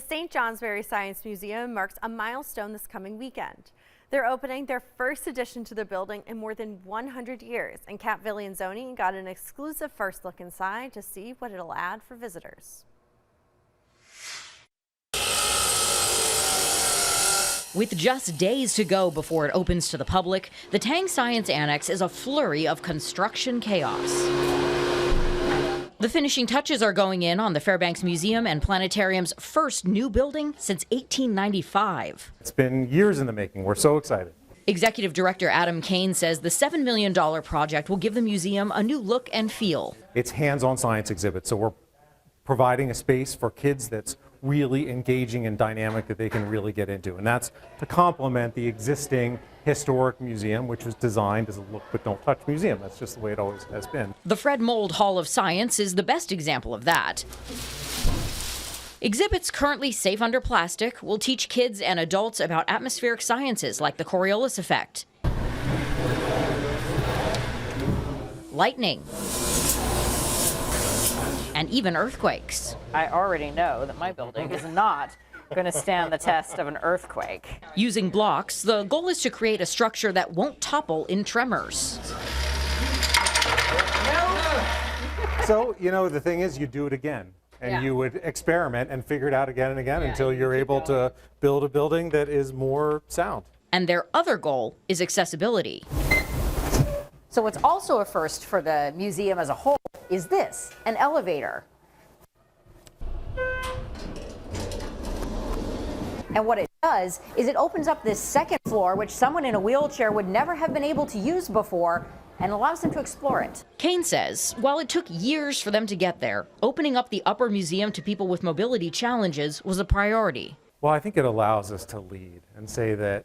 The St. Johnsbury Science Museum marks a milestone this coming weekend. They're opening their first addition to the building in more than 100 years, and Kat Villianzoni got an exclusive first look inside to see what it'll add for visitors. With just days to go before it opens to the public, the Tang Science Annex is a flurry of construction chaos. The finishing touches are going in on the Fairbanks Museum and Planetarium's first new building since 1895. It's been years in the making. We're so excited. Executive Director Adam Kane says the $7 million project will give the museum a new look and feel. It's hands-on science exhibits, so we're providing a space for kids that's really engaging and dynamic that they can really get into. And that's to complement the existing historic museum, which was designed as a look but don't touch museum. That's just the way it always has been. The Fred Mold Hall of Science is the best example of that. Exhibits currently safe under plastic will teach kids and adults about atmospheric sciences like the Coriolis effect, lightning, and even earthquakes. I already know that my building is not going to stand the test of an earthquake. Using blocks, the goal is to create a structure that won't topple in tremors. So, the thing is, you do it again. And you would experiment and figure it out again and again until you're able to build a building that is more sound. And their other goal is accessibility. So what's also a first for the museum as a whole is this, an elevator. And what it does is it opens up this second floor, which someone in a wheelchair would never have been able to use before, and allows them to explore it. Kane says while it took years for them to get there, opening up the upper museum to people with mobility challenges was a priority. Well, I think it allows us to lead and say that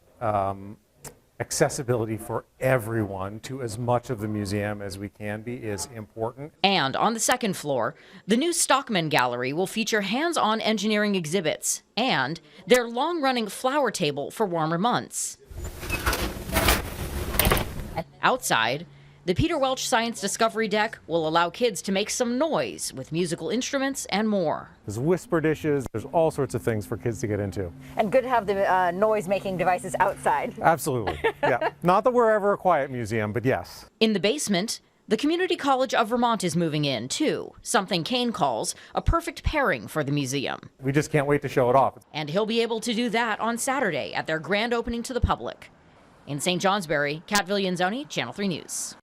accessibility for everyone to as much of the museum as we can be is important. And on the second floor, the new Stockman Gallery will feature hands-on engineering exhibits and their long-running flower table for warmer months. Outside, the Peter Welch Science Discovery Deck will allow kids to make some noise with musical instruments and more. There's whisper dishes, there's all sorts of things for kids to get into. And good to have the noise-making devices outside. Absolutely, yeah. Not that we're ever a quiet museum, but yes. In the basement, the Community College of Vermont is moving in, too, something Kane calls a perfect pairing for the museum. We just can't wait to show it off. And he'll be able to do that on Saturday at their grand opening to the public. In St. Johnsbury, Kat Villianzoni, Channel 3 News.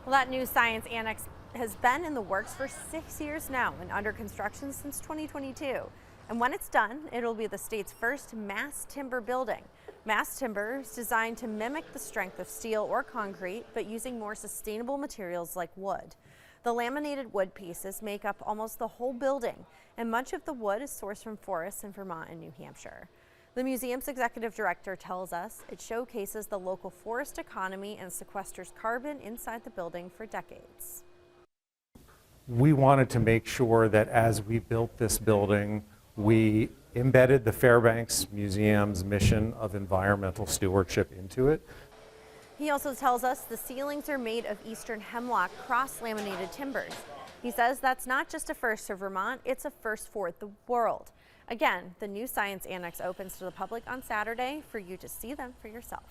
Well, that new science annex has been in the works for 6 years now and under construction since 2022. And when it's done, it'll be the state's first mass timber building. Mass timber is designed to mimic the strength of steel or concrete, but using more sustainable materials like wood. The laminated wood pieces make up almost the whole building, and much of the wood is sourced from forests in Vermont and New Hampshire. The museum's executive director tells us it showcases the local forest economy and sequesters carbon inside the building for decades. We wanted to make sure that as we built this building, we embedded the Fairbanks Museum's mission of environmental stewardship into it. He also tells us the ceilings are made of eastern hemlock cross-laminated timbers. He says that's not just a first for Vermont, it's a first for the world. Again, the new Science Annex opens to the public on Saturday for you to see them for yourself.